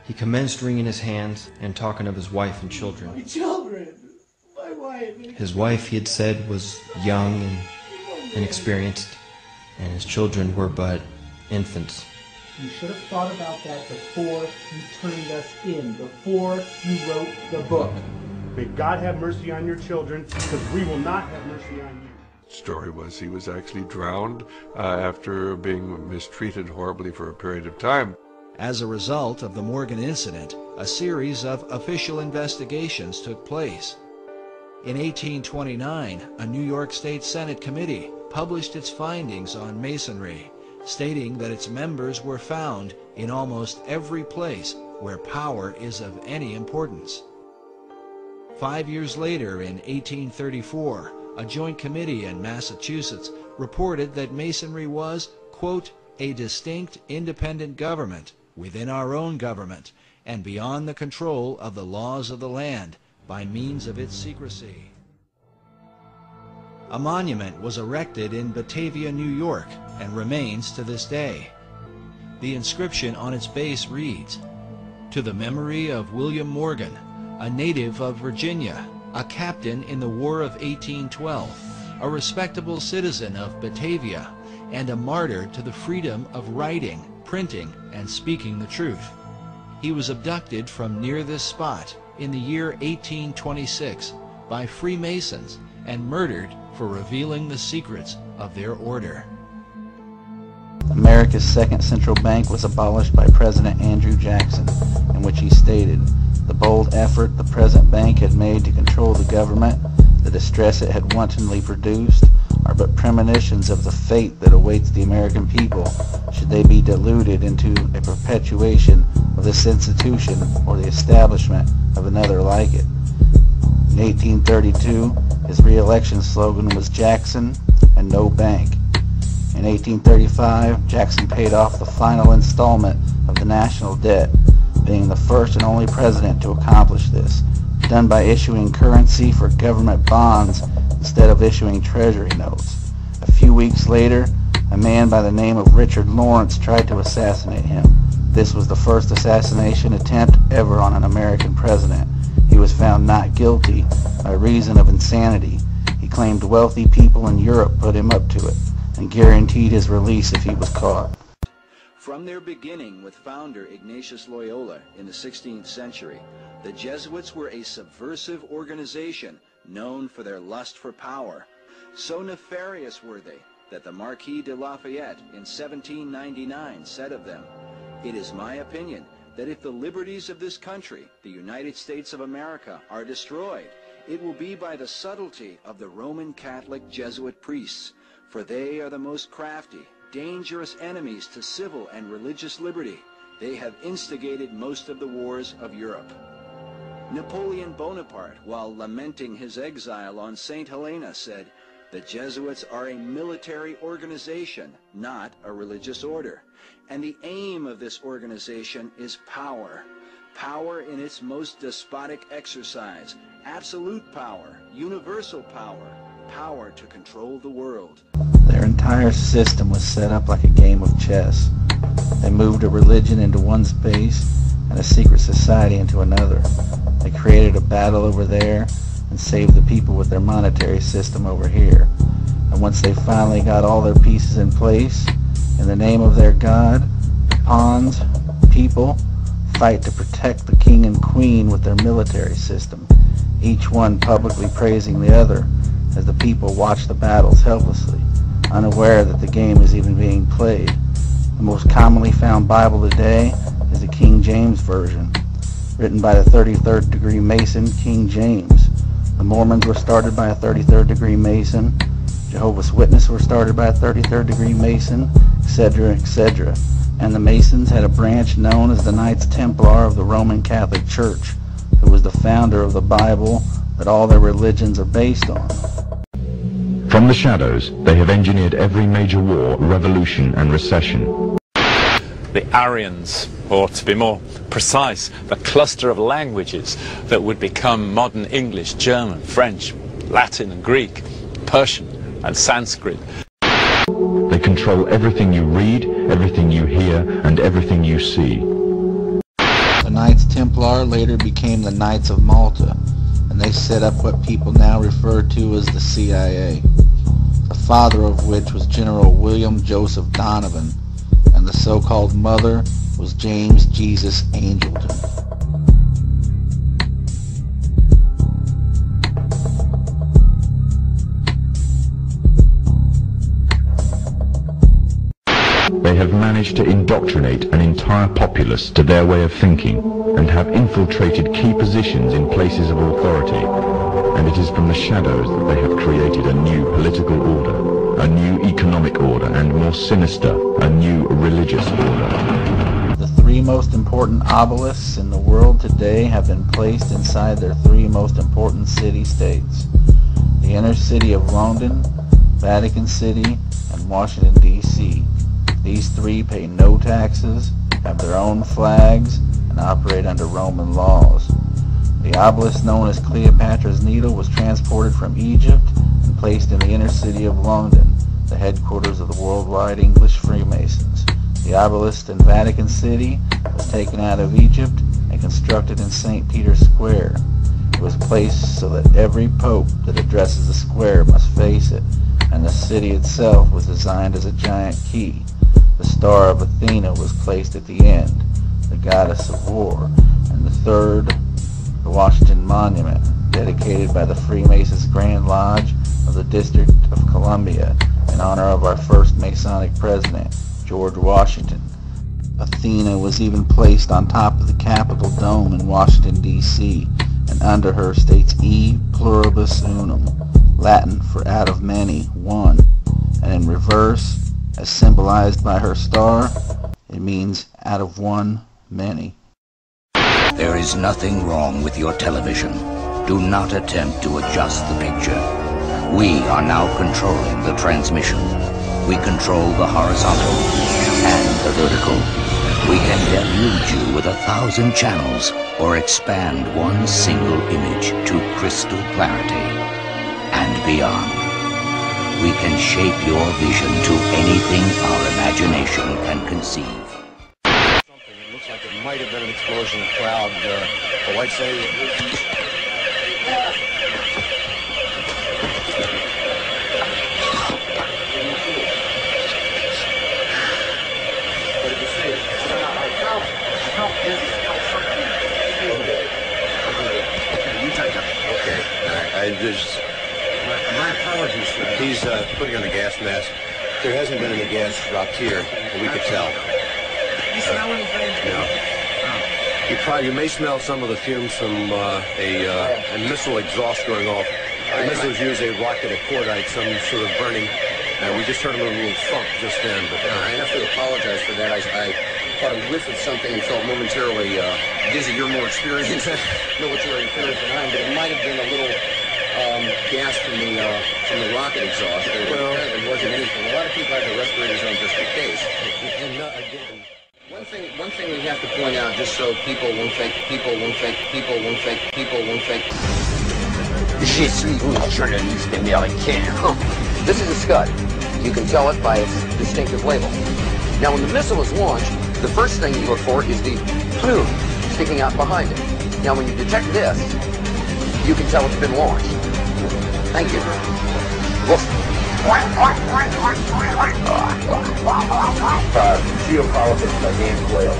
He commenced wringing his hands and talking of his wife and children. My children! My wife! His wife, he had said, was young and inexperienced, and his children were but infants. You should have thought about that before you turned us in, before you wrote the book. May God have mercy on your children, because we will not have mercy on you. Story was he was actually drowned after being mistreated horribly for a period of time. As a result of the Morgan incident, a series of official investigations took place. In 1829, a New York State Senate committee published its findings on Masonry, stating that its members were found in almost every place where power is of any importance. 5 years later, in 1834, a joint committee in Massachusetts reported that Masonry was, quote, a distinct independent government within our own government and beyond the control of the laws of the land by means of its secrecy. A monument was erected in Batavia, New York, and remains to this day. The inscription on its base reads, "To the memory of William Morgan, a native of Virginia, a captain in the War of 1812, a respectable citizen of Batavia, and a martyr to the freedom of writing, printing, and speaking the truth. He was abducted from near this spot in the year 1826 by Freemasons and murdered for revealing the secrets of their order." America's second central bank was abolished by President Andrew Jackson, in which he stated, "The bold effort the present bank had made to control the government, the distress it had wantonly produced, are but premonitions of the fate that awaits the American people should they be deluded into a perpetuation of this institution or the establishment of another like it." In 1832, his re-election slogan was "Jackson and no bank." In 1835, Jackson paid off the final installment of the national debt, being the first and only president to accomplish this, done by issuing currency for government bonds instead of issuing treasury notes. A few weeks later, a man by the name of Richard Lawrence tried to assassinate him. This was the first assassination attempt ever on an American president. He was found not guilty by reason of insanity. He claimed wealthy people in Europe put him up to it and guaranteed his release if he was caught. From their beginning with founder Ignatius Loyola in the 16th century, the Jesuits were a subversive organization known for their lust for power. So nefarious were they that the Marquis de Lafayette in 1799 said of them, "It is my opinion that if the liberties of this country, the United States of America, are destroyed, it will be by the subtlety of the Roman Catholic Jesuit priests, for they are the most crafty, dangerous enemies to civil and religious liberty. They have instigated most of the wars of Europe." Napoleon Bonaparte, while lamenting his exile on St. Helena, said, "The Jesuits are a military organization, not a religious order. And the aim of this organization is power. Power in its most despotic exercise, absolute power, universal power, power to control the world." Their entire system was set up like a game of chess. They moved a religion into one space and a secret society into another. They created a battle over there and saved the people with their monetary system over here. And once they finally got all their pieces in place, in the name of their God, pawns, people, fight to protect the king and queen with their military system, each one publicly praising the other as the people watch the battles helplessly, unaware that the game is even being played. The most commonly found Bible today is the King James Version, written by the 33rd degree Mason, King James. The Mormons were started by a 33rd degree Mason. Jehovah's Witnesses were started by a 33rd degree Mason, etc., etc. And the Masons had a branch known as the Knights Templar of the Roman Catholic Church, who was the founder of the Bible that all their religions are based on. From the shadows, they have engineered every major war, revolution, and recession. The Aryans, or to be more precise, the cluster of languages that would become modern English, German, French, Latin and Greek, Persian and Sanskrit. They control everything you read, everything you hear, and everything you see. The Templar later became the Knights of Malta, and they set up what people now refer to as the CIA, the father of which was General William Joseph Donovan, and the so-called mother was James Jesus Angelton. They have managed to indoctrinate an entire populace to their way of thinking and have infiltrated key positions in places of authority. And it is from the shadows that they have created a new political order, a new economic order, and more sinister, a new religious order. The three most important obelisks in the world today have been placed inside their three most important city-states: the inner city of London, Vatican City, and Washington, D.C. These three pay no taxes, have their own flags, and operate under Roman laws. The obelisk known as Cleopatra's Needle was transported from Egypt and placed in the inner city of London, the headquarters of the worldwide English Freemasons. The obelisk in Vatican City was taken out of Egypt and constructed in St. Peter's Square. It was placed so that every pope that addresses the square must face it, and the city itself was designed as a giant key. The Star of Athena was placed at the end, the goddess of war, and the third, the Washington Monument, dedicated by the Freemasons Grand Lodge of the District of Columbia in honor of our first Masonic president, George Washington. Athena was even placed on top of the Capitol Dome in Washington, D.C., and under her states E pluribus unum, Latin for out of many, one, and in reverse, as symbolized by her star, it means out of one, many. There is nothing wrong with your television. Do not attempt to adjust the picture. We are now controlling the transmission. We control the horizontal and the vertical. We can deluge you with 1,000 channels or expand one single image to crystal clarity and beyond. We can shape your vision to anything our imagination can conceive. It looks like it might have been an explosion of cloud. The white say. My apologies, sir. He's putting on the gas mask. There hasn't been any gas dropped here, but we could tell. You smell anything? No. You may smell some of the fumes from a missile exhaust going off. The missiles use a rocket, a cordite, some sort of burning. We just heard a little thump just then. But I have to apologize for that. I caught a whiff of something and felt momentarily dizzy. You're more experienced military experience than I am, but it might have been a little gas from the rocket exhaust. It wasn't anything. A lot of people have their respirators on just in case. And again, one thing we have to point out, just so people won't fake. Je suis un journaliste américain. This is a Scud. You can tell it by its distinctive label. Now, when the missile is launched, the first thing you look for is the plume sticking out behind it. Now, when you detect this, you can tell it's been launched. Thank you. Geopolitics by Dan Quayle.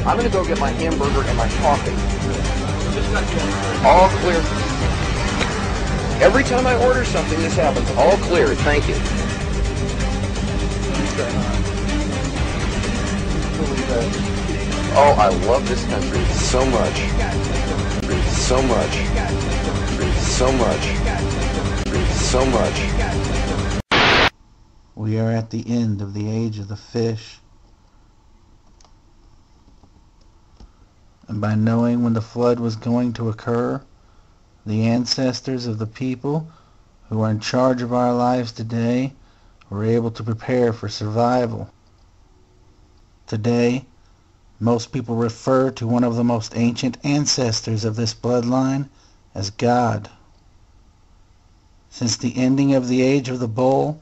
I'm going to go get my hamburger and my coffee. All clear. Every time I order something, this happens. All clear. Thank you. Oh, I love this country so much. So much. So much. So much. We are at the end of the age of the fish. And by knowing when the flood was going to occur, the ancestors of the people who are in charge of our lives today were able to prepare for survival. Today, most people refer to one of the most ancient ancestors of this bloodline as God. Since the ending of the age of the bull,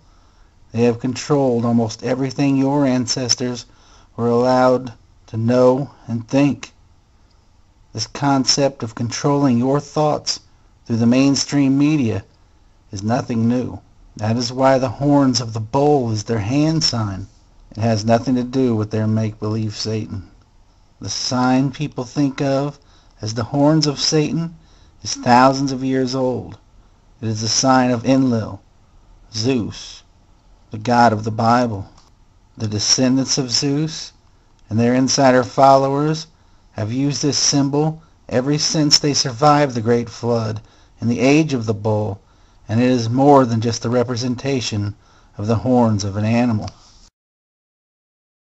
they have controlled almost everything your ancestors were allowed to know and think. This concept of controlling your thoughts through the mainstream media is nothing new. That is why the horns of the bull is their hand sign. It has nothing to do with their make-believe Satan. The sign people think of as the horns of Satan is thousands of years old. It is the sign of Enlil, Zeus, the god of the Bible. The descendants of Zeus and their insider followers have used this symbol ever since they survived the Great Flood in the age of the bull, and it is more than just the representation of the horns of an animal.